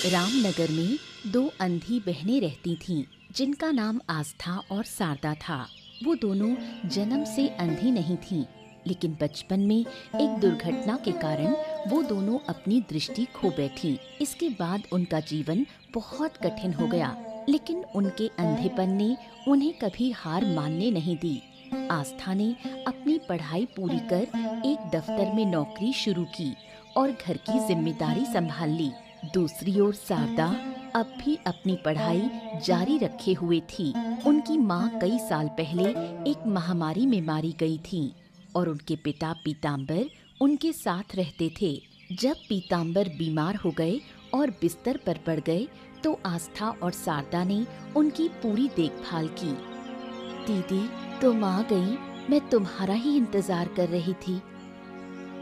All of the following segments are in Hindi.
रामनगर में दो अंधी बहनें रहती थीं, जिनका नाम आस्था और शारदा था। वो दोनों जन्म से अंधी नहीं थीं, लेकिन बचपन में एक दुर्घटना के कारण वो दोनों अपनी दृष्टि खो बैठीं। इसके बाद उनका जीवन बहुत कठिन हो गया, लेकिन उनके अंधेपन ने उन्हें कभी हार मानने नहीं दी। आस्था ने अपनी पढ़ाई पूरी कर एक दफ्तर में नौकरी शुरू की और घर की जिम्मेदारी संभाल ली। दूसरी ओर शारदा अब भी अपनी पढ़ाई जारी रखे हुए थी। उनकी माँ कई साल पहले एक महामारी में मारी गई थी और उनके पिता पीताम्बर उनके साथ रहते थे। जब पीताम्बर बीमार हो गए और बिस्तर पर पड़ गए तो आस्था और शारदा ने उनकी पूरी देखभाल की। दीदी, तुम आ गई, मैं तुम्हारा ही इंतजार कर रही थी।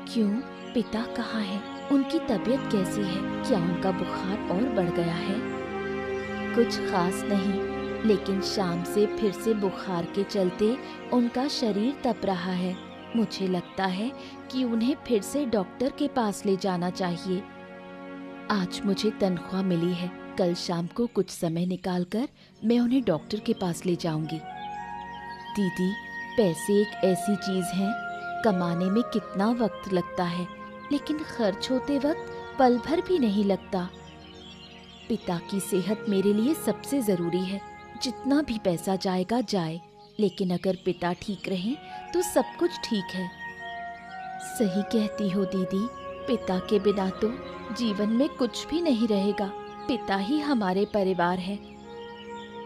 क्यों, पिता कहाँ है? उनकी तबीयत कैसी है? क्या उनका बुखार और बढ़ गया है? कुछ खास नहीं, लेकिन शाम से फिर से बुखार के चलते उनका शरीर तप रहा है। मुझे लगता है कि उन्हें फिर से डॉक्टर के पास ले जाना चाहिए। आज मुझे तनख्वाह मिली है, कल शाम को कुछ समय निकालकर मैं उन्हें डॉक्टर के पास ले जाऊंगी। दीदी, पैसे एक ऐसी चीज है, कमाने में कितना वक्त लगता है, लेकिन खर्च होते वक्त पल भर भी नहीं लगता। पिता की सेहत मेरे लिए सबसे जरूरी है। जितना भी पैसा जाएगा जाए, लेकिन अगर पिता ठीक रहें तो सब कुछ ठीक है। सही कहती हो दीदी, पिता के बिना तो जीवन में कुछ भी नहीं रहेगा। पिता ही हमारे परिवार है।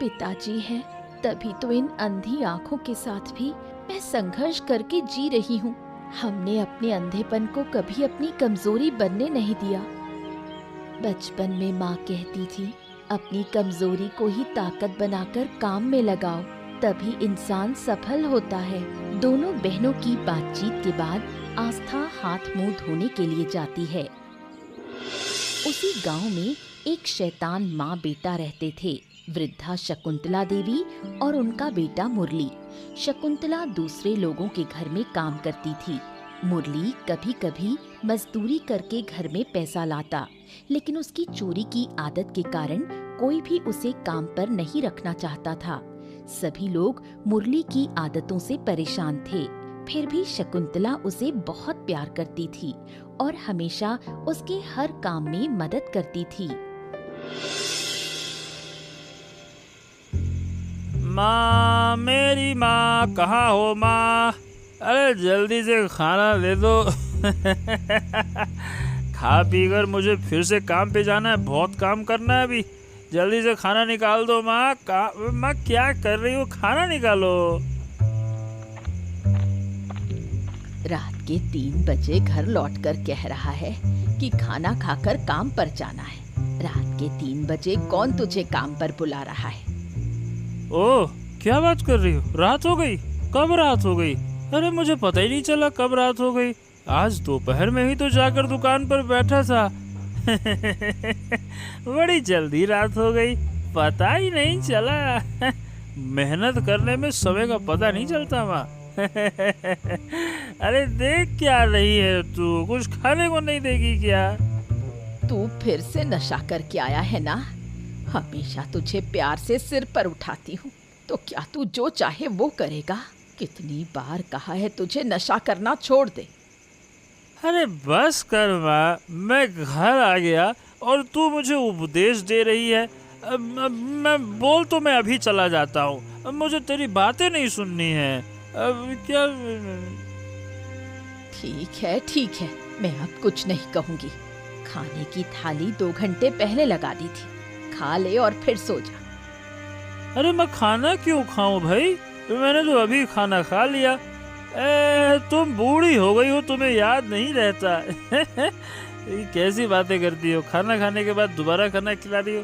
पिताजी हैं, तभी तो इन अंधी आंखों के साथ भी मैं संघर्ष करके जी रही हूँ। हमने अपने अंधेपन को कभी अपनी कमजोरी बनने नहीं दिया। बचपन में माँ कहती थी, अपनी कमजोरी को ही ताकत बनाकर काम में लगाओ, तभी इंसान सफल होता है। दोनों बहनों की बातचीत के बाद आस्था हाथ मुंह धोने के लिए जाती है। उसी गांव में एक शैतान माँ बेटा रहते थे, वृद्धा शकुंतला देवी और उनका बेटा मुरली। शकुंतला दूसरे लोगों के घर में काम करती थी। मुरली कभी कभी मजदूरी करके घर में पैसा लाता, लेकिन उसकी चोरी की आदत के कारण कोई भी उसे काम पर नहीं रखना चाहता था। सभी लोग मुरली की आदतों से परेशान थे, फिर भी शकुंतला उसे बहुत प्यार करती थी और हमेशा उसके हर काम में मदद करती थी। माँ, मेरी माँ, कहाँ हो माँ? अरे जल्दी से खाना दे दो। खा पी कर मुझे फिर से काम पे जाना है, बहुत काम करना है अभी। जल्दी से खाना निकाल दो माँ। माँ क्या कर रही हो? खाना निकालो। रात के 3 बजे घर लौटकर कह रहा है कि खाना खाकर काम पर जाना है। रात के 3 बजे कौन तुझे काम पर बुला रहा है? ओह, क्या बात कर रही हो? रात हो गई? कब रात हो गई? अरे मुझे पता ही नहीं चला कब रात हो गई। आज दोपहर में ही तो जाकर दुकान पर बैठा था। बड़ी जल्दी रात हो गई, पता ही नहीं चला। मेहनत करने में समय का पता नहीं चलता माँ। अरे देख क्या रही है तू? कुछ खाने को नहीं देगी क्या? तू फिर से नशा करके आया है ना? हमेशा तुझे प्यार से सिर पर उठाती हूँ, तो क्या तू जो चाहे वो करेगा? कितनी बार कहा है तुझे नशा करना छोड़ दे। अरे बस कर माँ, मैं घर आ गया और तू मुझे उपदेश दे रही है। मैं बोल तो मैं अभी चला जाता हूँ, अब मुझे तेरी बातें नहीं सुननी है। अब क्या? ठीक है, मैं अब कुछ नहीं कहूँगी। खाने की थाली 2 घंटे पहले लगा दी थी, खा ले और फिर सो जा। अरे मैं खाना क्यों खाऊं भाई? मैंने तो अभी खाना खा लिया। तुम बूढ़ी हो गई हो, तुम्हें याद नहीं रहता। कैसी बातें करती हो? खाना खाने के बाद दोबारा खाना खिला रही हो।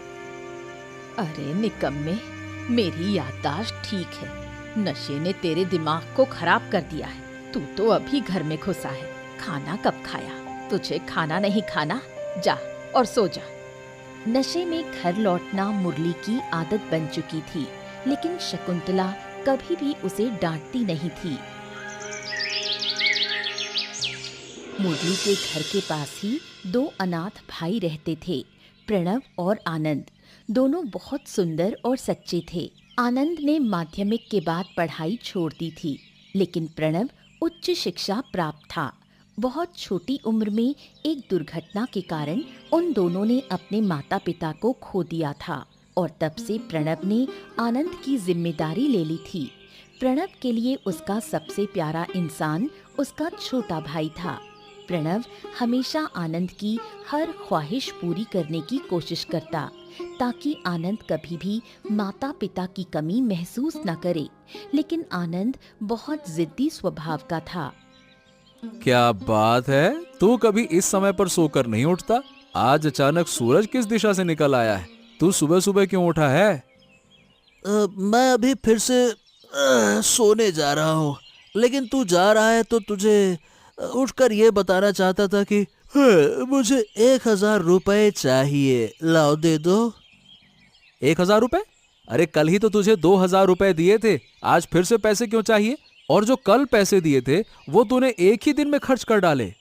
अरे निकम्मे, मेरी याददाश्त ठीक है। नशे ने तेरे दिमाग को खराब कर दिया है। तू तो अभी घर में घुसा है, खाना कब खाया? तुझे खाना नहीं खाना, जा और सो जा। नशे में घर लौटना मुरली की आदत बन चुकी थी, लेकिन शकुंतला कभी भी उसे डांटती नहीं थी। मुरली के घर के पास ही 2 अनाथ भाई रहते थे, प्रणव और आनंद दोनों बहुत सुंदर और सच्चे थे। आनंद ने माध्यमिक के बाद पढ़ाई छोड़ दी थी, लेकिन प्रणव उच्च शिक्षा प्राप्त था। बहुत छोटी उम्र में एक दुर्घटना के कारण उन दोनों ने अपने माता पिता को खो दिया था और तब से प्रणव ने आनंद की जिम्मेदारी ले ली थी। प्रणव के लिए उसका सबसे प्यारा इंसान उसका छोटा भाई था। प्रणव हमेशा आनंद की हर ख्वाहिश पूरी करने की कोशिश करता, ताकि आनंद कभी भी माता पिता की कमी महसूस न करे। लेकिन आनंद बहुत जिद्दी स्वभाव का था। क्या बात है, तू कभी इस समय पर सोकर नहीं उठता? आज अचानक सूरज किस दिशा से निकल आया है? तू सुबह सुबह क्यों उठा है? मैं अभी फिर से सोने जा रहा हूँ, लेकिन तू जा रहा है तो तुझे उठकर ये बताना चाहता था कि मुझे 1000 रुपए चाहिए, लाओ दे दो। 1000 रुपए? अरे कल ही तो तुझे 2000 रुपए दिए थे, आज फिर से पैसे क्यों चाहिए? और जो कल पैसे दिए थे वो तूने एक ही दिन में खर्च कर डाले।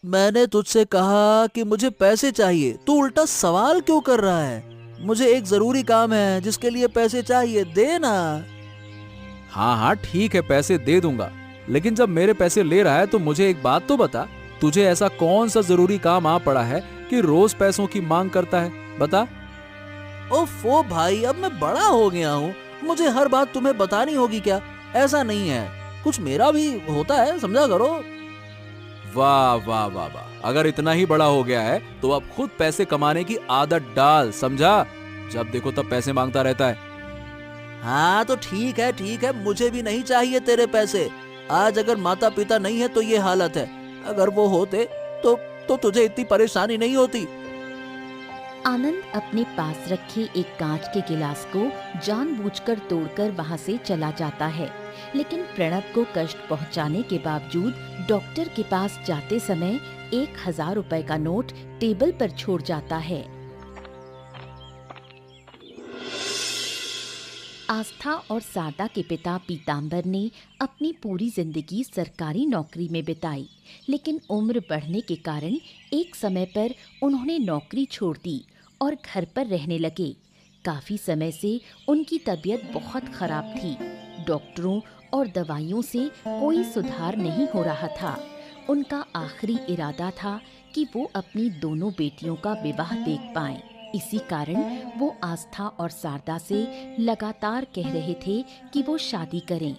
मैंने तुझसे कहा कि मुझे पैसे चाहिए, तू उल्टा सवाल क्यों कर रहा है? मुझे एक जरूरी काम है जिसके लिए पैसे चाहिए, दे ना। हाँ हाँ ठीक है, पैसे दे दूंगा, लेकिन जब मेरे पैसे ले रहा है तो मुझे एक बात तो बता, तुझे ऐसा कौन सा जरूरी काम आ पड़ा है कि रोज पैसों की मांग करता है? बता। ओफो भाई, अब मैं बड़ा हो गया हूँ, मुझे हर बात तुम्हें बतानी होगी क्या? ऐसा नहीं है, कुछ मेरा भी होता है, समझा करो। वाह वाह वाह वाह, अगर इतना ही बड़ा हो गया है तो अब खुद पैसे कमाने की आदत डाल, समझा? जब देखो तब पैसे मांगता रहता है। हाँ तो ठीक है, मुझे भी नहीं चाहिए तेरे पैसे। आज अगर माता पिता नहीं है तो ये हालत है, अगर वो होते तो तुझे इतनी परेशानी नहीं होती। आनंद अपने पास रखे एक कांच के गिलास को जानबूझकर तोड़कर वहां से चला जाता है, लेकिन प्रणव को कष्ट पहुंचाने के बावजूद डॉक्टर के पास जाते समय 1000 रुपए का नोट टेबल पर छोड़ जाता है। आस्था और शारदा के पिता पीताम्बर ने अपनी पूरी जिंदगी सरकारी नौकरी में बिताई, लेकिन उम्र बढ़ने के कारण एक समय पर उन्होंने नौकरी छोड़ दी और घर पर रहने लगे। काफी समय से उनकी तबीयत बहुत खराब थी। डॉक्टरों और दवाइयों से कोई सुधार नहीं हो रहा था। उनका आखिरी इरादा था कि वो अपनी दोनों बेटियों का विवाह देख पाएं। इसी कारण वो आस्था और शारदा से लगातार कह रहे थे कि वो शादी करें।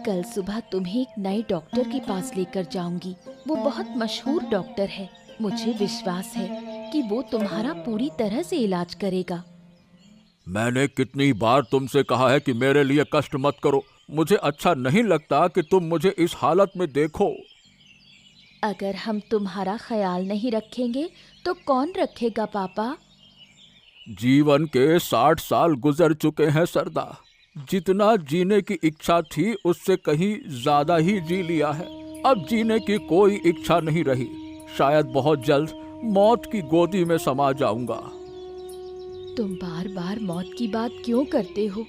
कल सुबह तुम्हें एक नए डॉक्टर के पास लेकर जाऊंगी। वो बहुत मशहूर डॉक्टर है। मुझे विश्वास है कि वो तुम्हारा पूरी तरह से इलाज करेगा। मैंने कितनी बार तुमसे कहा है कि मेरे लिए कष्ट मत करो। मुझे अच्छा नहीं लगता कि तुम मुझे इस हालत में देखो। अगर हम तुम्हारा ख्याल नहीं रखेंगे तो कौन रखेगा पापा? जीवन के 60 साल गुजर चुके हैं सरदा। जितना जीने की इच्छा थी उससे कहीं ज्यादा ही जी लिया है। अब जीने की कोई इच्छा नहीं रही। शायद बहुत जल्द मौत की गोदी में समा जाऊंगा। तुम बार बार मौत की बात क्यों करते हो?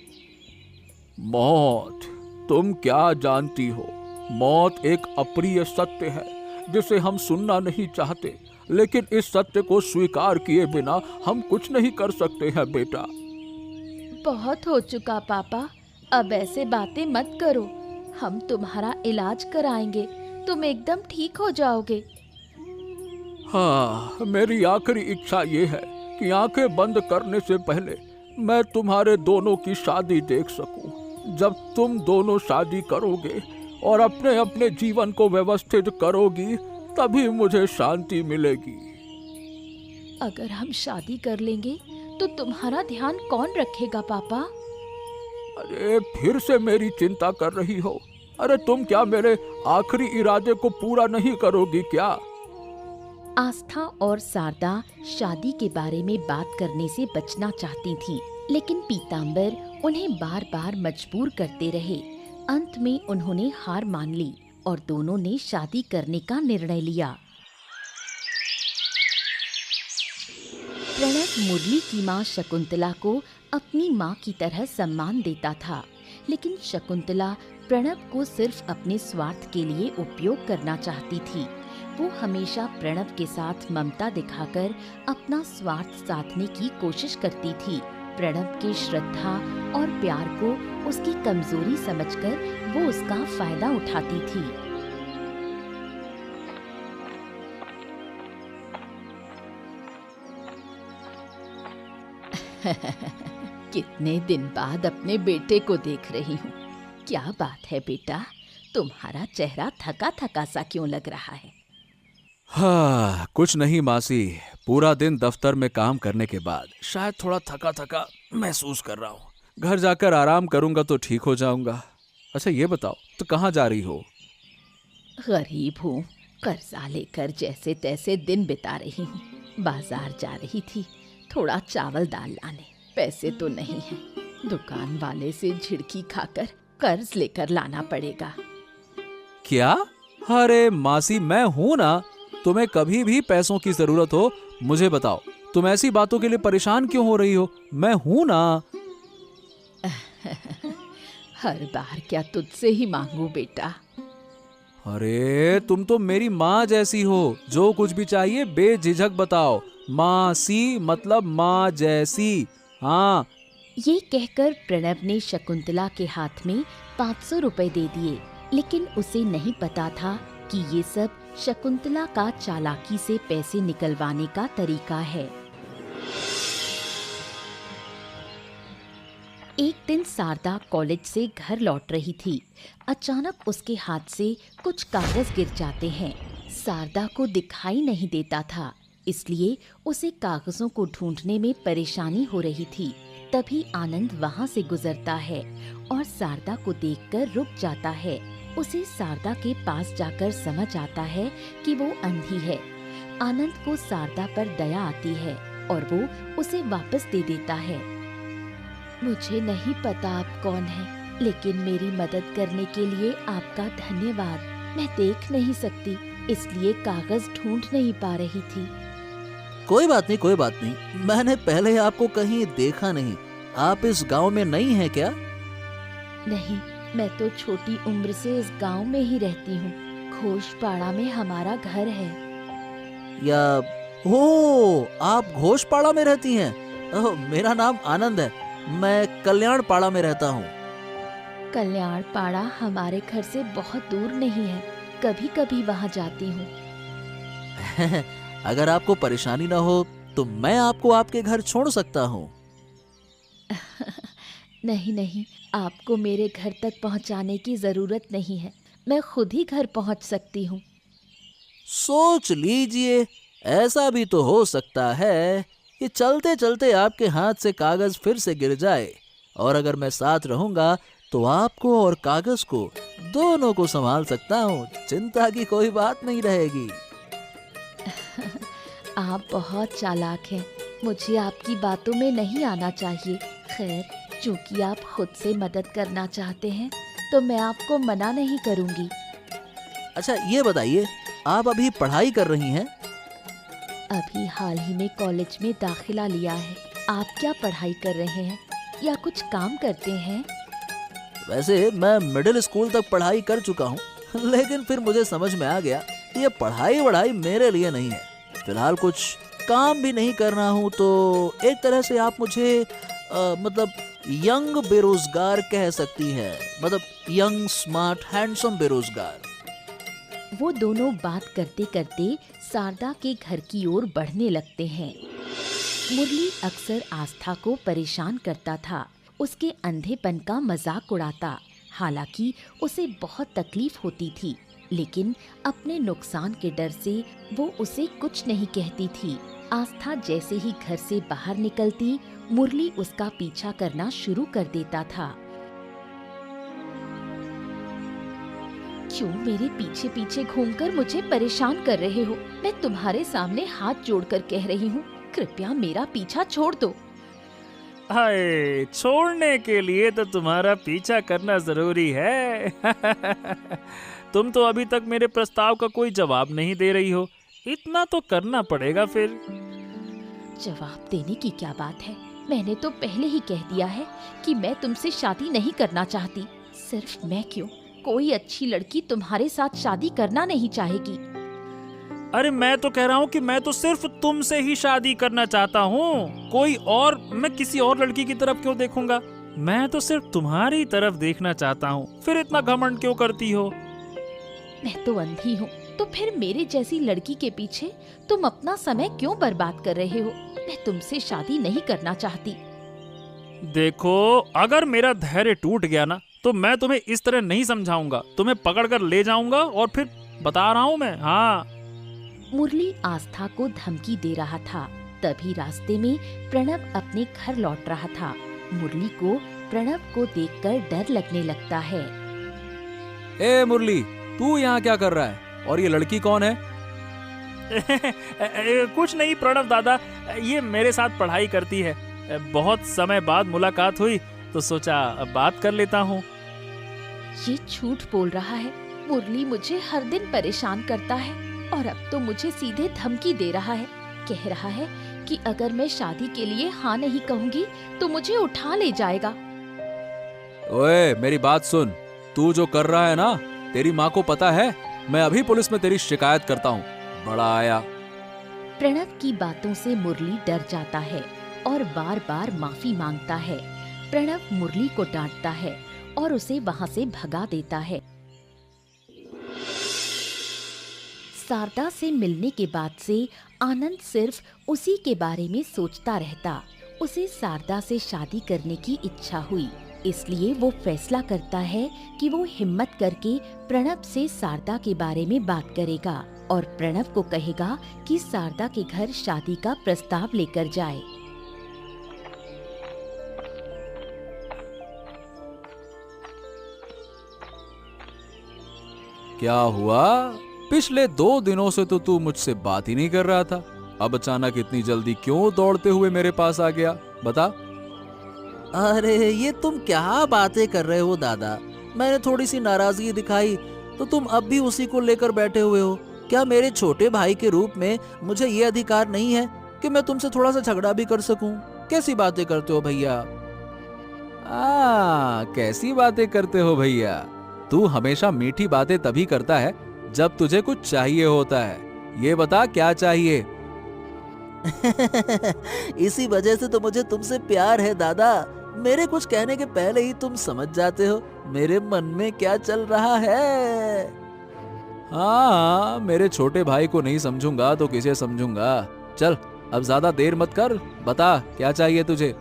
मौत, तुम क्या जानती हो? मौत एक अप्रिय सत्य है जिसे हम सुनना नहीं चाहते, लेकिन इस सत्य को स्वीकार किए बिना हम कुछ नहीं कर सकते हैं बेटा। बहुत हो चुका पापा, अब ऐसे बातें मत करो। हम तुम्हारा इलाज कराएंगे, तुम एकदम ठीक हो जाओगे। हाँ, मेरी आखिरी इच्छा ये है कि आंखें बंद करने से पहले मैं तुम्हारे दोनों की शादी देख सकूं। जब तुम दोनों शादी करोगे और अपने अपने जीवन को व्यवस्थित करोगी, तभी मुझे शांति मिलेगी। अगर हम शादी कर लेंगे तो तुम्हारा ध्यान कौन रखेगा पापा? अरे फिर से मेरी चिंता कर रही हो? अरे तुम क्या मेरे आखिरी इरादे को पूरा नहीं करोगी क्या? आस्था और शारदा शादी के बारे में बात करने से बचना चाहती थीं, लेकिन पीताम्बर उन्हें बार बार मजबूर करते रहे। अंत में उन्होंने हार मान ली और दोनों ने शादी करने का निर्णय लिया। प्रणव मुरली की माँ शकुंतला को अपनी माँ की तरह सम्मान देता था, लेकिन शकुंतला प्रणव को सिर्फ अपने स्वार्थ के लिए उपयोग करना चाहती थी। वो हमेशा प्रणव के साथ ममता दिखाकर अपना स्वार्थ साधने की कोशिश करती थी। प्रणव की श्रद्धा और प्यार को उसकी कमजोरी समझकर वो उसका फायदा उठाती थी। कितने दिन बाद अपने बेटे को देख रही हूँ। क्या बात है बेटा, तुम्हारा चेहरा थका थका सा क्यों लग रहा है? हाँ, कुछ नहीं मासी, पूरा दिन दफ्तर में काम करने के बाद शायद थोड़ा थका थका महसूस कर रहा हूँ। घर जाकर आराम करूंगा तो ठीक हो जाऊंगा। अच्छा ये बताओ, तो कहाँ जा रही हो? गरीब हूँ, कर्जा लेकर जैसे तैसे दिन बिता रही हूँ। बाजार जा रही थी थोड़ा चावल दाल लाने, पैसे तो नहीं है। दुकान वाले से झिड़की खाकर कर्ज लेकर लाना पड़ेगा। क्या? अरे मासी, मैं हूं ना, तुम्हें कभी भी पैसों की जरूरत हो मुझे बताओ। तुम ऐसी बातों के लिए परेशान क्यों हो रही हो? मैं हूं ना। हर बार क्या तुझसे ही मांगू बेटा? अरे तुम तो मेरी माँ जैसी हो, जो कुछ भी चाहिए बेझिझक बताओ। मासी मतलब माँ जैसी। हाँ। ये कहकर प्रणव ने शकुंतला के हाथ में 500 रुपए दे दिए, लेकिन उसे नहीं पता था कि ये सब शकुंतला का चालाकी से पैसे निकलवाने का तरीका है। एक दिन शारदा कॉलेज से घर लौट रही थी। अचानक उसके हाथ से कुछ कागज गिर जाते हैं। शारदा को दिखाई नहीं देता था, इसलिए उसे कागजों को ढूंढने में परेशानी हो रही थी। तभी आनंद वहाँ से गुजरता है और शारदा को देखकर रुक जाता है। उसे शारदा के पास जाकर समझ आता है कि वो अंधी है। आनंद को शारदा पर दया आती है और वो उसे वापस दे देता है। मुझे नहीं पता आप कौन हैं, लेकिन मेरी मदद करने के लिए आपका धन्यवाद। मैं देख नहीं सकती, इसलिए कागज ढूंढ नहीं पा रही थी। कोई बात नहीं, कोई बात नहीं। मैंने पहले आपको कहीं देखा नहीं। आप इस गांव में नई हैं क्या? नहीं, मैं तो छोटी उम्र से इस गांव में ही रहती हूँ। घोषपाड़ा में हमारा घर है। या ओ, आप घोषपाड़ा में रहती हैं? ओह, मेरा नाम आनंद है। मैं कल्याणपाड़ा में रहता हूँ। कल्याणपाड़ा हमारे घर से बहुत दूर नहीं है, कभी कभी वहाँ जाती हूँ। अगर आपको परेशानी ना हो तो मैं आपको आपके घर छोड़ सकता हूँ। नहीं नहीं, आपको मेरे घर तक पहुँचाने की जरूरत नहीं है, मैं खुद ही घर पहुँच सकती हूँ। सोच लीजिए, ऐसा भी तो हो सकता है कि चलते चलते आपके हाथ से कागज फिर से गिर जाए, और अगर मैं साथ रहूंगा तो आपको और कागज को दोनों को संभाल सकता हूँ। चिंता की कोई बात नहीं रहेगी। आप बहुत चालाक हैं, मुझे आपकी बातों में नहीं आना चाहिए। खैर, चूंकि आप खुद से मदद करना चाहते हैं तो मैं आपको मना नहीं करूंगी। अच्छा ये बताइए, आप अभी पढ़ाई कर रही हैं? अभी हाल ही में कॉलेज में दाखिला लिया है। आप क्या पढ़ाई कर रहे हैं या कुछ काम करते हैं? वैसे मैं मिडिल स्कूल तक पढ़ाई कर चुका हूँ, लेकिन फिर मुझे समझ में आ गया ये पढ़ाई मेरे लिए नहीं है। फिलहाल कुछ काम भी नहीं कर रहा हूँ, तो एक तरह से आप मुझे मतलब यंग बेरोजगार कह सकती है। मतलब यंग स्मार्ट हैंडसम बेरोजगार। वो दोनों बात करते करते शारदा के घर की ओर बढ़ने लगते हैं। मुरली अक्सर आस्था को परेशान करता था, उसके अंधेपन का मजाक उड़ाता। हालांकि उसे बहुत तकलीफ होती थी, लेकिन अपने नुकसान के डर से वो उसे कुछ नहीं कहती थी। आस्था जैसे ही घर से बाहर निकलती, मुरली उसका पीछा करना शुरू कर देता था। क्यों मेरे पीछे पीछे घूमकर मुझे परेशान कर रहे हो? मैं तुम्हारे सामने हाथ जोड़कर कह रही हूँ, कृपया मेरा पीछा छोड़ दो। हाय, छोड़ने के लिए तो तुम्हारा पीछा करना जरूरी है। तुम तो अभी तक मेरे प्रस्ताव का कोई जवाब नहीं दे रही हो, इतना तो करना पड़ेगा फिर। जवाब देने की क्या बात है? मैंने तो पहले ही कह दिया है कि मैं तुमसे शादी नहीं करना चाहती। सिर्फ मैं क्यों, कोई अच्छी लड़की तुम्हारे साथ शादी करना नहीं चाहेगी। अरे मैं तो कह रहा हूँ कि मैं तो सिर्फ तुमसे ही शादी करना चाहता हूँ, कोई और, मैं किसी और लड़की की तरफ क्यों देखूंगा? मैं तो सिर्फ तुम्हारी तरफ देखना चाहता हूँ, फिर इतना घमंड क्यों करती हो? मैं तो अंधी हूँ, तो फिर मेरे जैसी लड़की के पीछे तुम अपना समय क्यों बर्बाद कर रहे हो? मैं तुमसे शादी नहीं करना चाहती। देखो, अगर मेरा धैर्य टूट गया ना तो मैं तुम्हें इस तरह नहीं समझाऊंगा, तुम्हें पकड़कर ले जाऊंगा और फिर बता रहा हूँ मैं। हाँ। मुरली आस्था को धमकी दे रहा था। तभी रास्ते में प्रणव अपने घर लौट रहा था। मुरली को प्रणव को देखकर डर लगने लगता है। ए मुरली, तू यहाँ क्या कर रहा है? और ये लड़की कौन है? कुछ नहीं प्रणव दादा, ये मेरे साथ पढ़ाई करती है। बहुत समय बाद मुलाकात हुई तो सोचा बात कर लेता हूँ। ये झूठ बोल रहा है। मुरली मुझे हर दिन परेशान करता है और अब तो मुझे सीधे धमकी दे रहा है। कह रहा है कि अगर मैं शादी के लिए हाँ नहीं कहूँगी तो मुझे उठा ले जाएगा। ओए मेरी बात सुन, तू जो कर रहा है ना, तेरी माँ को पता है? मैं अभी पुलिस में तेरी शिकायत करता हूँ। बड़ा आया। प्रणव की बातों से मुरली डर जाता है और बार बार माफी मांगता है। प्रणव मुरली को डांटता है और उसे वहाँ से भगा देता है। शारदा से मिलने के बाद से आनंद सिर्फ उसी के बारे में सोचता रहता। उसे शारदा से शादी करने की इच्छा हुई, इसलिए वो फैसला करता है कि वो हिम्मत करके प्रणव से शारदा के बारे में बात करेगा और प्रणव को कहेगा कि शारदा के घर शादी का प्रस्ताव लेकर जाए। क्या हुआ? पिछले 2 दिनों से तो तू मुझसे बात ही नहीं कर रहा था, अब अचानक इतनी जल्दी क्यों दौड़ते हुए मेरे पास आ गया? बता। अरे ये तुम क्या बातें कर रहे हो दादा? मैंने थोड़ी सी नाराजगी दिखाई तो तुम अब भी उसी को लेकर बैठे हुए हो। क्या मेरे छोटे भाई के रूप में मुझे ये अधिकार नहीं है कि मैं तुमसे थोड़ा सा झगड़ा भी कर सकूं? कैसी बातें करते हो भैया? कैसी बातें करते हो भैया? तू हमेशा मीठी बातें तभी करता है जब तुझे कुछ चाहिए होता है। ये बता क्या चाहिए? इसी वजह से तो मुझे तुमसे प्यार है दादा। मेरे कुछ कहने के पहले ही तुम समझ जाते हो मेरे मन में क्या चल रहा है। हाँ, मेरे छोटे भाई को नहीं समझूंगा तो किसे समझूंगा? चल अब ज्यादा देर मत कर, बता क्या चाहिए तुझे?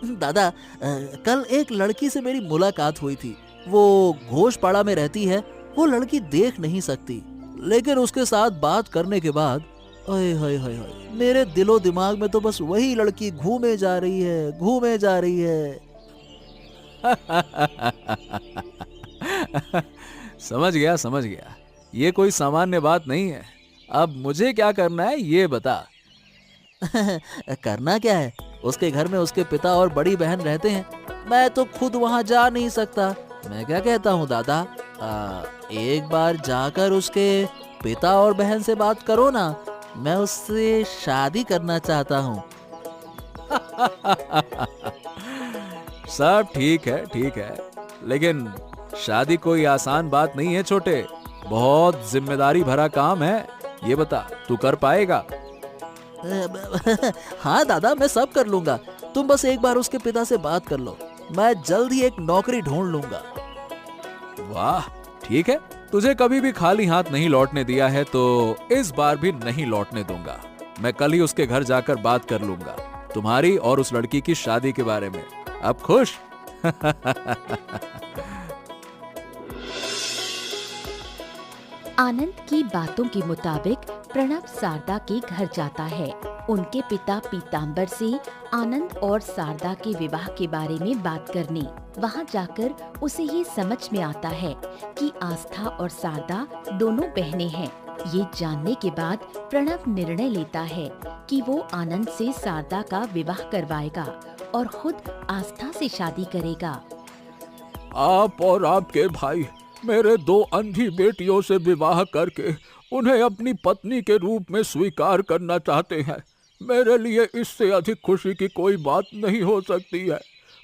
दादा, कल एक लड़की से मेरी मुलाकात हुई थी। वो घोषपाड़ा में रहती है। वो लड़की देख नहीं सकती, लेकिन उसके साथ बात करने के बाद ओए होए होए होए, मेरे दिलो दिमाग में तो बस वही लड़की घूमे जा रही है, घूमे जा रही है। समझ गया समझ गया, ये कोई सामान्य बात नहीं है। अब मुझे क्या करना है ये बता। करना क्या है? उसके घर में उसके पिता और बड़ी बहन रहते हैं। मैं तो खुद वहां जा नहीं सकता। मैं क्या कहता हूँ दादा, एक बार जाकर उसके पिता और बहन से बात करो ना। मैं उससे शादी करना चाहता हूँ। सब ठीक है, लेकिन शादी कोई आसान बात नहीं है छोटे, बहुत जिम्मेदारी भरा काम है। ये बता तू कर पाएगा? हाँ दादा, मैं सब कर लूंगा। तुम बस एक बार उसके पिता से बात कर लो। मैं जल्द ही एक नौकरी ढूंढ लूंगा। वाह, ठीक है। तुझे कभी भी खाली हाथ नहीं लौटने दिया है तो इस बार भी नहीं लौटने दूंगा। मैं कल ही उसके घर जाकर बात कर लूंगा तुम्हारी और उस लड़की की शादी के बारे में। अब खुश? आनंद की बातों के मुताबिक प्रणव शारदा के घर जाता है। उनके पिता पीताम्बर से आनंद और शारदा के विवाह के बारे में बात करने वहां जाकर उसे ये समझ में आता है कि आस्था और शारदा दोनों बहनें हैं। ये जानने के बाद प्रणव निर्णय लेता है कि वो आनंद से शारदा का विवाह करवाएगा और खुद आस्था से शादी करेगा। आप और आपके भाई मेरे 2 अंधी बेटियों से विवाह करके उन्हें अपनी पत्नी के रूप में स्वीकार करना चाहते हैं। मेरे लिए इससे अधिक खुशी की कोई बात नहीं हो सकती है।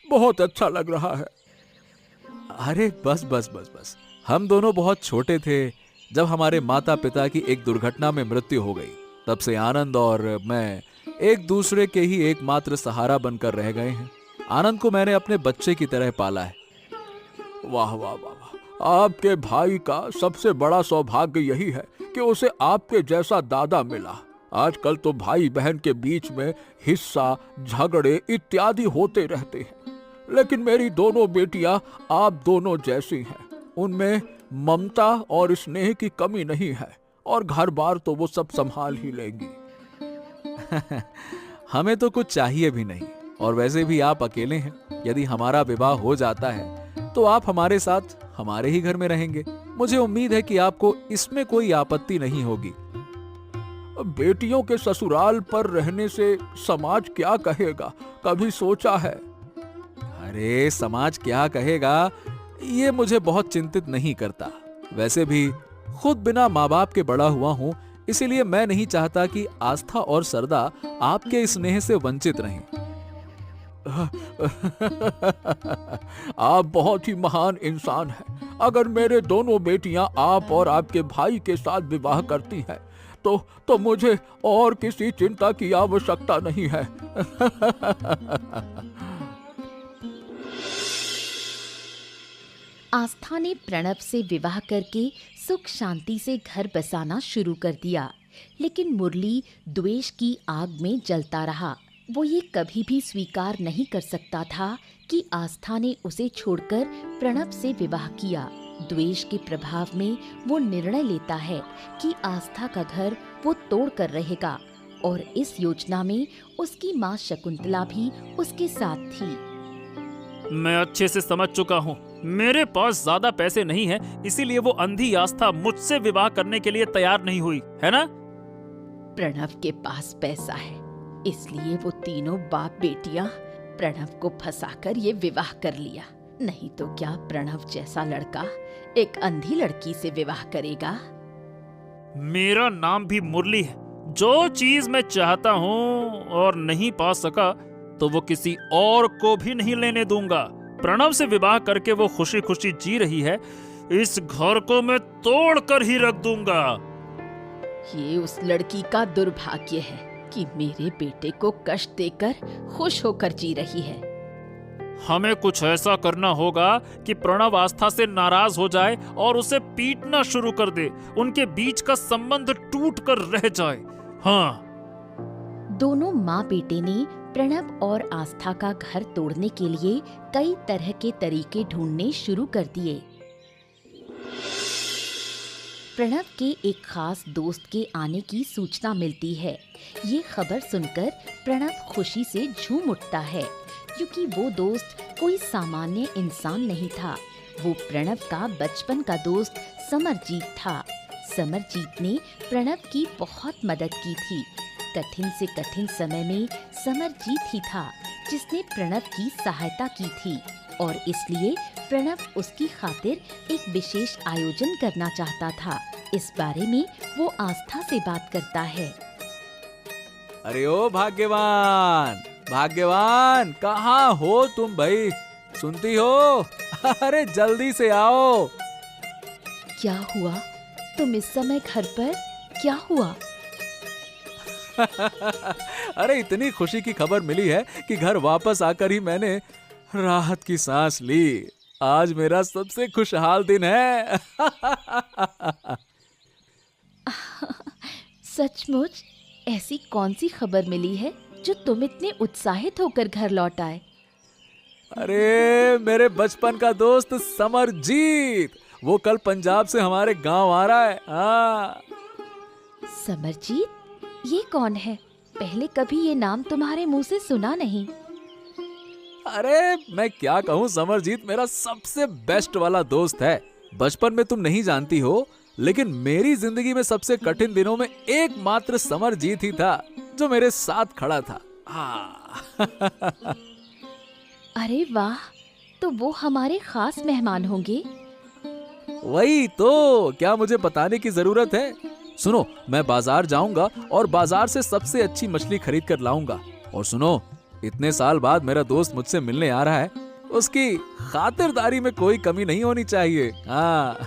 बहुत अच्छा लग रहा है। अरे बस बस बस बस, हम दोनों बहुत छोटे थे जब हमारे माता पिता की एक दुर्घटना में मृत्यु हो गई, तब से आनंद और मैं एक दूसरे के ही एकमात्र सहारा बनकर रह गए हैं। आनंद को मैंने अपने बच्चे की तरह पाला है। वाह वाह वाह वाह, आपके भाई का सबसे बड़ा सौभाग्य यही है कि उसे आपके जैसा दादा मिला। आजकल तो भाई बहन के बीच में हिस्सा, झगड़े इत्यादि होते रहते हैं, लेकिन मेरी दोनों बेटियां आप दोनों जैसी हैं। उनमें ममता और स्नेह की कमी नहीं है, और घर बार तो वो सब संभाल ही लेंगी। हमें तो कुछ चाहिए भी नहीं, और वैसे भी आप अकेले हैं। यदि हमारा विवाह हो जाता है तो आप हमारे साथ हमारे ही घर में रहेंगे। मुझे उम्मीद है कि आपको इसमें कोई आपत्ति नहीं होगी। बेटियों के ससुराल पर रहने से समाज क्या कहेगा, कभी सोचा है? अरे समाज क्या कहेगा, ये मुझे बहुत चिंतित नहीं करता। वैसे भी खुद बिना माँ बाप के बड़ा हुआ हूं, इसीलिए मैं नहीं चाहता कि आस्था और सरदा आपके स्नेह से वंचित रहें। आप बहुत ही महान इंसान हैं। अगर मेरे दोनों बेटियां आप और आपके भाई के साथ विवाह करती हैं, तो मुझे और किसी चिंता की आवश्यकता नहीं है। आस्था ने प्रणव से विवाह करके सुख शांति से घर बसाना शुरू कर दिया, लेकिन मुरली द्वेष की आग में जलता रहा। वो ये कभी भी स्वीकार नहीं कर सकता था कि आस्था ने उसे छोड़कर प्रणव से विवाह किया। द्वेष के प्रभाव में वो निर्णय लेता है कि आस्था का घर वो तोड़ कर रहेगा, और इस योजना में उसकी माँ शकुंतला भी उसके साथ थी। मैं अच्छे से समझ चुका हूँ, मेरे पास ज्यादा पैसे नहीं है, इसीलिए वो अंधी आस्था मुझसे विवाह करने के लिए तैयार नहीं हुई, है ना? प्रणव के पास पैसा है, इसलिए वो तीनों बाप बेटियां प्रणव को फंसाकर ये विवाह कर लिया। नहीं तो क्या प्रणव जैसा लड़का एक अंधी लड़की से विवाह करेगा? मेरा नाम भी मुरली है। जो चीज मैं चाहता हूँ और नहीं पा सका, तो वो किसी और को भी नहीं लेने दूंगा। प्रणव से विवाह करके वो खुशी खुशी जी रही है, इस घर को मैं तोड़ कर ही रख दूंगा। ये उस लड़की का दुर्भाग्य है कि मेरे बेटे को कष्ट देकर खुश होकर जी रही है। हमें कुछ ऐसा करना होगा कि प्रणव आस्था से नाराज हो जाए और उसे पीटना शुरू कर दे, उनके बीच का संबंध टूट कर रह जाए। हाँ। दोनों माँ बेटे ने प्रणव और आस्था का घर तोड़ने के लिए कई तरह के तरीके ढूंढने शुरू कर दिए। प्रणव के एक खास दोस्त के आने की सूचना मिलती है। ये खबर सुनकर प्रणव खुशी से झूम उठता है, क्योंकि वो दोस्त कोई सामान्य इंसान नहीं था। वो प्रणव का बचपन का दोस्त समरजीत था। समरजीत ने प्रणव की बहुत मदद की थी। कठिन से कठिन समय में समरजीत ही था जिसने प्रणव की सहायता की थी, और इसलिए प्रणव उसकी खातिर एक विशेष आयोजन करना चाहता था। इस बारे में वो आस्था से बात करता है। अरे ओ भाग्यवान, भाग्यवान, कहाँ हो तुम भाई? सुनती हो? अरे जल्दी से आओ। क्या हुआ? तुम इस समय घर पर? क्या हुआ? अरे इतनी खुशी की खबर मिली है कि घर वापस आकर ही मैंने राहत की सांस ली। आज मेरा सबसे खुशहाल दिन है। सचमुच? ऐसी कौन सी खबर मिली है जो तुम इतने उत्साहित होकर घर लौट आए? अरे मेरे बचपन का दोस्त समरजीत, वो कल पंजाब से हमारे गांव आ रहा है। हाँ। समरजीत? ये कौन है? पहले कभी ये नाम तुम्हारे मुंह से सुना नहीं। अरे मैं क्या कहूँ, समरजीत मेरा सबसे बेस्ट वाला दोस्त है। बचपन में तुम नहीं जानती हो, लेकिन मेरी जिंदगी में सबसे कठिन दिनों में एकमात्र समरजीत ही था जो मेरे साथ खड़ा था। अरे वाह, तो वो हमारे खास मेहमान होंगे। वही तो, क्या मुझे बताने की जरूरत है? सुनो, मैं बाजार जाऊंगा और बाजार से सबसे अच्छी मछली खरीद कर लाऊंगा। और सुनो, इतने साल बाद मेरा दोस्त मुझसे मिलने आ रहा है, उसकी खातिरदारी में कोई कमी नहीं होनी चाहिए। हाँ।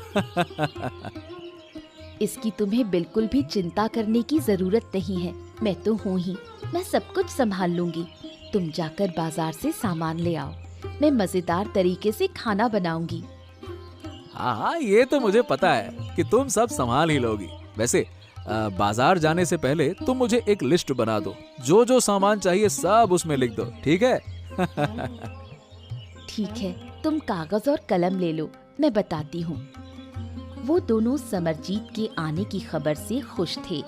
इसकी तुम्हें बिल्कुल भी चिंता करने की जरूरत नहीं है। मैं तो हूँ ही, मैं सब कुछ संभाल लूंगी। तुम जाकर बाजार से सामान ले आओ, मैं मजेदार तरीके से खाना बनाऊंगी। हाँ, ये तो मुझे पता है कि तुम सब संभाल ही लोगी। वैसे बाजार जाने से पहले तुम मुझे एक लिस्ट बना दो, जो जो सामान चाहिए सब उसमें लिख दो, ठीक है? ठीक है, तुम कागज और कलम ले लो, मैं बताती हूँ। वो दोनों समरजीत के आने की खबर से खुश थे।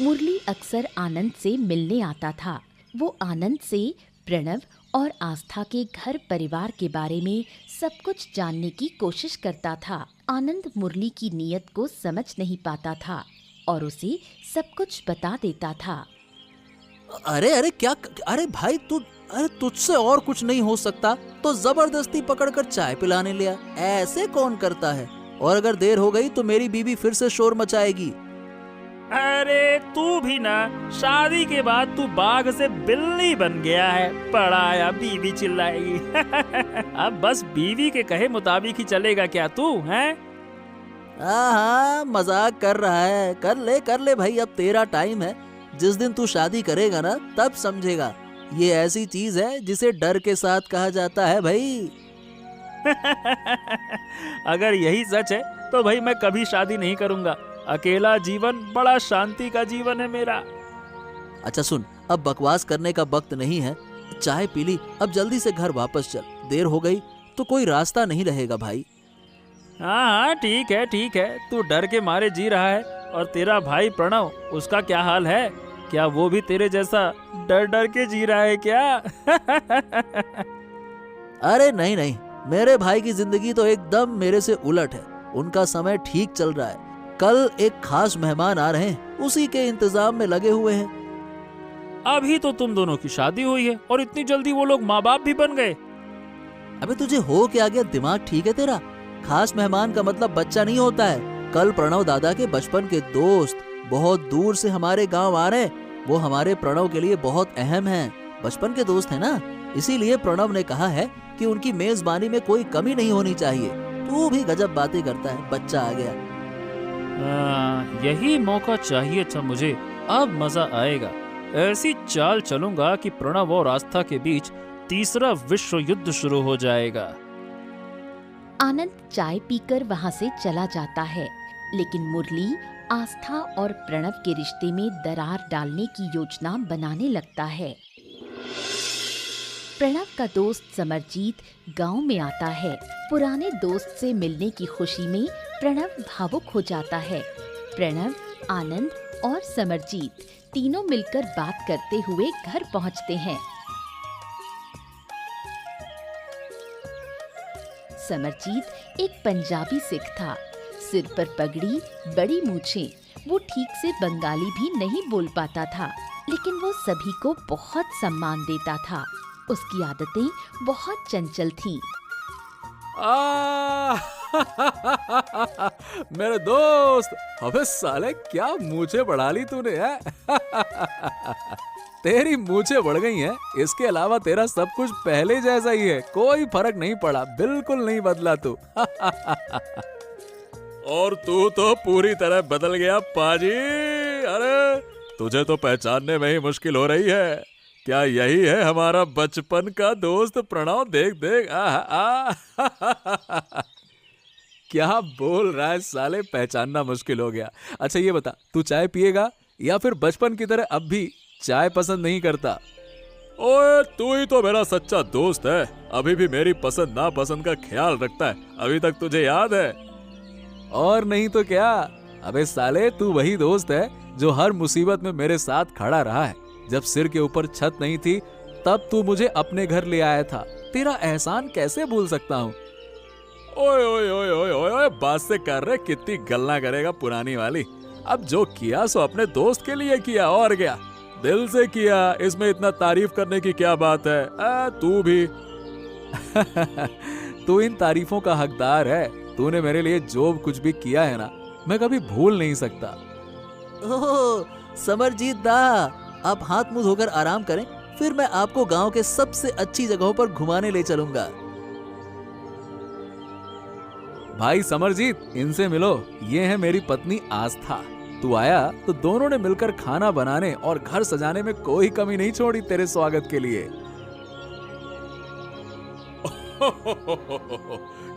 मुरली अक्सर आनंद से मिलने आता था। वो आनंद से प्रणव और आस्था के घर परिवार के बारे में सब कुछ जानने की कोशिश करता था। आनंद मुरली की नीयत को समझ नहीं पाता था और उसे सब कुछ बता देता था। अरे अरे क्या, अरे भाई अरे तुझसे और कुछ नहीं हो सकता तो जबरदस्ती पकड़कर चाय पिलाने लिया, ऐसे कौन करता है? और अगर देर हो गई तो मेरी बीवी फिर से शोर मचाएगी। अरे तू भी ना, शादी के बाद तू बाघ से बिल्ली बन गया है। पढ़ाया बीवी चिल्लाएगी। अब बस बीवी के कहे मुताबिक ही चलेगा क्या तू, हैं? हाँ, मजाक कर रहा है। कर ले भाई, अब तेरा टाइम है। जिस दिन तू शादी करेगा ना तब समझेगा। ये ऐसी चीज है जिसे डर के साथ कहा जाता है भाई। अगर यही सच है तो भाई मैं कभी शादी नहीं करूंगा। अकेला जीवन बड़ा शांति का जीवन है मेरा। अच्छा सुन, अब बकवास करने का वक्त नहीं है। चाय पी ली, अब जल्दी से घर वापस चल। देर हो गई तो कोई रास्ता नहीं रहेगा भाई। हाँ, ठीक है। तू डर के मारे जी रहा है। और तेरा भाई प्रणव, उसका क्या हाल है? क्या वो भी तेरे जैसा डर डर के जी रहा है क्या? अरे नहीं, मेरे भाई की जिंदगी तो एकदम मेरे से उलट है। उनका समय ठीक चल रहा है। कल एक खास मेहमान आ रहे हैं, उसी के इंतजाम में लगे हुए हैं। अभी तो तुम दोनों की शादी हुई है और इतनी जल्दी वो लोग माँ बाप भी बन गए। अबे तुझे हो क्या गया? दिमाग ठीक है तेरा? खास मेहमान का मतलब बच्चा नहीं होता है। कल प्रणव दादा के बचपन के दोस्त बहुत दूर से हमारे गांव आ रहे हैं। वो हमारे प्रणव के लिए बहुत अहम हैं। बचपन के दोस्त है ना, इसीलिए प्रणव ने कहा है कि उनकी मेजबानी में कोई कमी नहीं होनी चाहिए। तू भी गजब बातें करता है, बच्चा आ गया। यही मौका चाहिए था मुझे। अब मजा आएगा। ऐसी चाल चलूंगा कि प्रणव और आस्था के बीच तीसरा विश्व युद्ध शुरू हो जाएगा। आनंद चाय पीकर वहां से चला जाता है, लेकिन मुरली आस्था और प्रणव के रिश्ते में दरार डालने की योजना बनाने लगता है। प्रणव का दोस्त समरजीत गांव में आता है। पुराने दोस्त से मिलने की खुशी में प्रणव भावुक हो जाता है। प्रणव, आनंद और समरजीत तीनों मिलकर बात करते हुए घर पहुंचते हैं। समरजीत एक पंजाबी सिख था। सिर पर पगड़ी, बड़ी मूछें। वो ठीक से बंगाली भी नहीं बोल पाता था, लेकिन वो सभी को बहुत सम्मान देता था। उसकी आदतें बहुत चंचल थीं। मेरे दोस्त, अबे साले क्या मूछें बढ़ा ली तूने है? तेरी मूछें बढ़ गई हैं, इसके अलावा तेरा सब कुछ पहले जैसा ही है। कोई फर्क नहीं पड़ा, बिल्कुल नहीं बदला तू। और तू तो पूरी तरह बदल गया पाजी। अरे तुझे तो पहचानने में ही मुश्किल हो रही है। क्या यही है हमारा बचपन का दोस्त प्रणव? देख देख, क्या बोल रहा है साले, पहचानना मुश्किल हो गया। अच्छा ये बता, तू चाय पिएगा या फिर बचपन की तरह अब भी चाय पसंद नहीं करता? ओए तू ही तो मेरा सच्चा दोस्त है, अभी भी मेरी पसंद नापसंद का ख्याल रखता है। अभी तक तुझे याद है? और नहीं तो क्या। अबे साले, तू वही दोस्त है जो हर मुसीबत में मेरे साथ खड़ा रहा है। जब सिर के ऊपर छत नहीं थी तब तू मुझे अपने घर ले आया था। तेरा एहसान कैसे भूल सकता हूँ? ओए ओए ओए ओए ओए ओए, बात से कर रहे, कितनी गल्ला करेगा पुरानी वाली। अब जो किया सो अपने दोस्त के लिए किया, और क्या, दिल से किया। इसमें इतना तारीफ करने की क्या बात है? तू भी तू इन तारीफों का हकदार है। तूने मेरे लिए जो कुछ भी किया है ना, मैं कभी भूल नहीं सकता। ओह समरजीत दा, आप हाथ मुंह धोकर आराम करें, फिर मैं आपको गांव के सबसे अच्छी जगहों पर घुमाने ले चलूंगा। भाई समरजीत, इनसे मिलो, ये है मेरी पत्नी आस्था। तू आया तो दोनों ने मिलकर खाना बनाने और घर सजाने में कोई कमी नहीं छोड़ी तेरे स्वागत के लिए।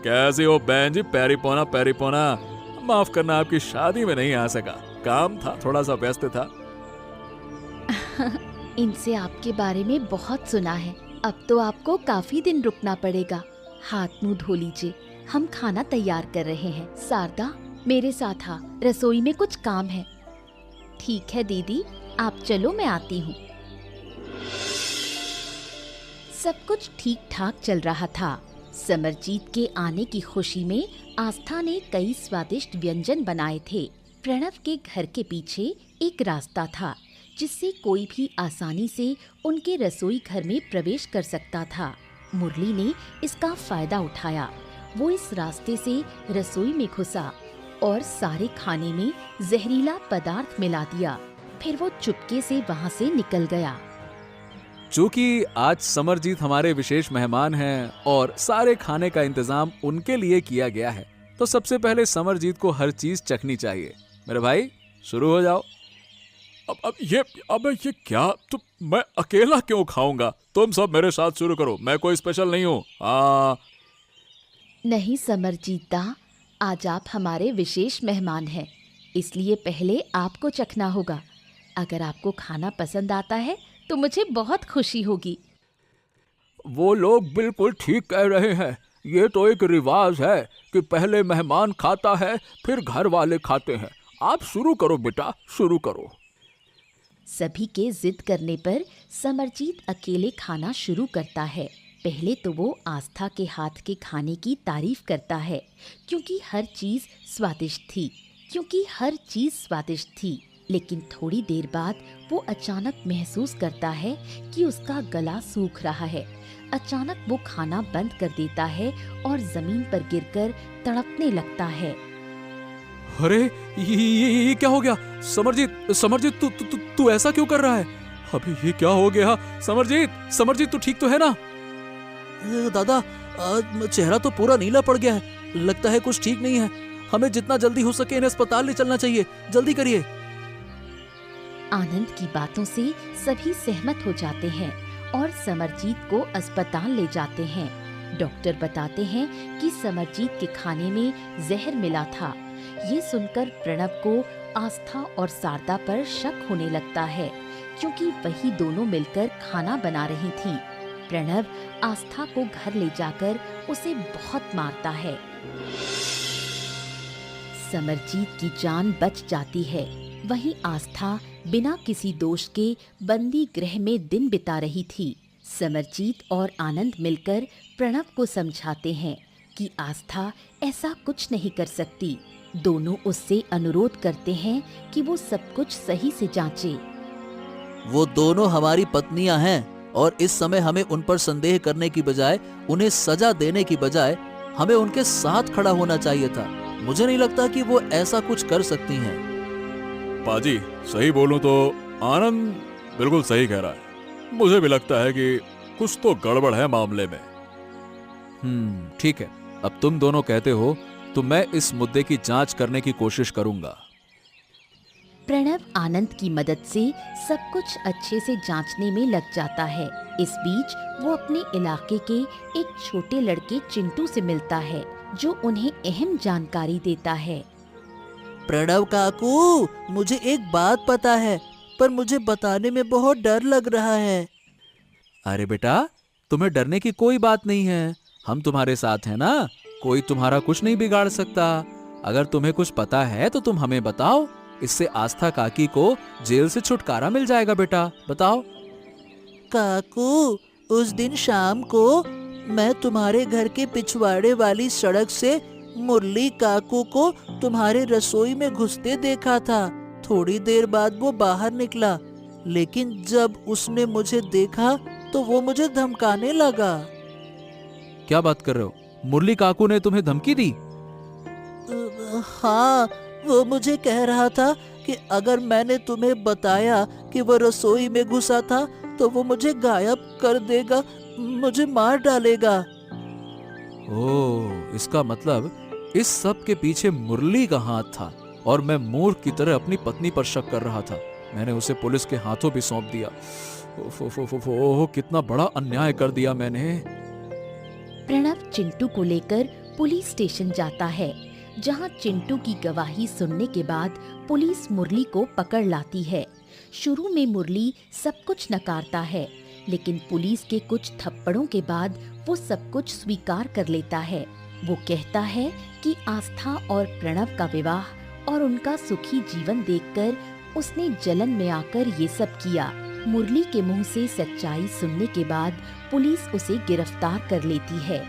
कैसे हो बहन जी? पैरी पोना। माफ करना, आपकी शादी में नहीं आ सका, काम था, थोड़ा सा व्यस्त था। इनसे आपके बारे में बहुत सुना है। अब तो आपको काफी दिन रुकना पड़ेगा। हाथ मुंह धो लीजिए, हम खाना तैयार कर रहे हैं। शारदा, मेरे साथ आ, रसोई में कुछ काम है। ठीक है दीदी, आप चलो, मैं आती हूँ। सब कुछ ठीक ठाक चल रहा था। समरजीत के आने की खुशी में आस्था ने कई स्वादिष्ट व्यंजन बनाए थे। प्रणव के घर के पीछे एक रास्ता था जिससे कोई भी आसानी से उनके रसोई घर में प्रवेश कर सकता था। मुरली ने इसका फायदा उठाया। वो इस रास्ते से रसोई में घुसा और सारे खाने में जहरीला पदार्थ मिला दिया। फिर वो चुपके से वहाँ से निकल गया। चूंकि आज समरजीत हमारे विशेष मेहमान हैं और सारे खाने का इंतजाम उनके लिए किया गया है, तो सबसे पहले समरजीत को हर चीज चखनी चाहिए। मेरे भाई, शुरू हो जाओ। अब ये क्या? तो मैं अकेला क्यों खाऊंगा? तुम सब मेरे साथ शुरू करो, मैं कोई स्पेशल नहीं हूँ। नहीं समरजीत दा, आज आप हमारे विशेष मेहमान हैं, इसलिए पहले आपको चखना होगा। अगर आपको खाना पसंद आता है तो मुझे बहुत खुशी होगी। वो लोग बिल्कुल ठीक कह रहे हैं। ये तो एक रिवाज है कि पहले मेहमान खाता है, फिर घर वाले खाते हैं। आप शुरू करो बेटा, शुरू करो। सभी के जिद करने पर समरजीत अकेले खाना शुरू करता है। पहले तो वो आस्था के हाथ के खाने की तारीफ करता है, क्योंकि हर चीज स्वादिष्ट थी। लेकिन थोड़ी देर बाद वो अचानक महसूस करता है कि उसका गला सूख रहा है। अचानक वो खाना बंद कर देता है और जमीन पर गिरकर तड़पने लगता है। अरे ये क्या हो गया? समरजीत तू ऐसा क्यों कर रहा है? अभी ये क्या हो गया? समरजीत तू ठीक तो है ना? दादा, चेहरा तो पूरा नीला पड़ गया है। लगता है कुछ ठीक नहीं है। हमें जितना जल्दी हो सके इन्हें अस्पताल ले चलना चाहिए। जल्दी करिए। आनंद की बातों से सभी सहमत हो जाते हैं और समरजीत को अस्पताल ले जाते हैं। डॉक्टर बताते हैं कि समरजीत के खाने में जहर मिला था। ये सुनकर प्रणव को आस्था और शारदा पर शक होने लगता है, क्योंकि वही दोनों मिलकर खाना बना रही थीं। प्रणव आस्था को घर ले जाकर उसे बहुत मारता है। समरजीत की जान बच जाती है। वहीं आस्था बिना किसी दोष के बंदी गृह में दिन बिता रही थी। समरजीत और आनंद मिलकर प्रणव को समझाते हैं कि आस्था ऐसा कुछ नहीं कर सकती। दोनों उससे अनुरोध करते हैं कि वो सब कुछ सही से जांचे। वो दोनों हमारी पत्नियां हैं और इस समय हमें उन पर संदेह करने की बजाय, उन्हें सजा देने की बजाय हमें उनके साथ खड़ा होना चाहिए था। मुझे नहीं लगता कि वो ऐसा कुछ कर सकती हैं। पाजी, सही बोलूं तो आनंद बिल्कुल सही कह रहा है। मुझे भी लगता है कि कुछ तो गड़बड़ है मामले में। ठीक है, अब तुम दोनों कहते हो तो मैं इस मुद्दे की जांच करने की कोशिश करूंगा। प्रणव आनंद की मदद से सब कुछ अच्छे से जांचने में लग जाता है। इस बीच वो अपने इलाके के एक छोटे लड़के चिंटू से मिलता है, जो उन्हें अहम जानकारी देता है। प्रणव काकू, मुझे एक बात पता है, पर मुझे बताने में बहुत डर लग रहा है। अरे बेटा, तुम्हें डरने की कोई बात नहीं है। हम तुम्हारे साथ हैं ना, कोई तुम्हारा कुछ नहीं बिगाड़ सकता। अगर तुम्हें कुछ पता है तो तुम हमें बताओ, इससे आस्था काकी को जेल से छुटकारा मिल जाएगा। बेटा बताओ। काकू, उस दिन शाम को मैं तुम्हारे घर के पिछवाड़े वाली सड़क से मुरली काकू को तुम्हारे रसोई में घुसते देखा था। थोड़ी देर बाद वो बाहर निकला, लेकिन जब उसने मुझे देखा तो वो मुझे धमकाने लगा। क्या बात कर रहे हो? मुरली काकू ने तुम्हें धमकी दी? हाँ, वो मुझे कह रहा था कि अगर मैंने तुम्हें बताया कि वो रसोई में घुसा था तो वो मुझे गायब कर देगा, मुझे मार डालेगा। ओह, इसका मतलब इस सब के पीछे मुरली का हाथ था और मैं मूर्ख की तरह अपनी पत्नी पर शक कर रहा था। मैंने उसे पुलिस के हाथों भी सौंप दिया। ओह, कितना बड़ा अन्याय कर दिया मैंने। प्रणव चिंटू को लेकर पुलिस स्टेशन जाता है, जहां चिंटू की गवाही सुनने के बाद पुलिस मुरली को पकड़ लाती है। शुरू में मुरली सब कुछ नकारता है, लेकिन पुलिस के कुछ थप्पड़ों के बाद वो सब कुछ स्वीकार कर लेता है। वो कहता है कि आस्था और प्रणव का विवाह और उनका सुखी जीवन देखकर उसने जलन में आकर ये सब किया। मुरली के मुंह से सच्चाई सुनने के बाद पुलिस उसे गिरफ्तार कर लेती है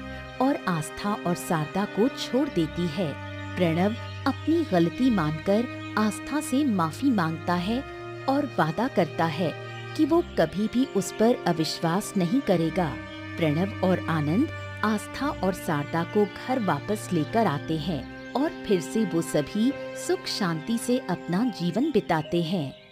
और आस्था और शारदा को छोड़ देती है। प्रणव अपनी गलती मानकर आस्था से माफी मांगता है और वादा करता है कि वो कभी भी उस पर अविश्वास नहीं करेगा। प्रणव और आनंद आस्था और शारदा को घर वापस लेकर आते हैं और फिर से वो सभी सुख शांति से अपना जीवन बिताते हैं।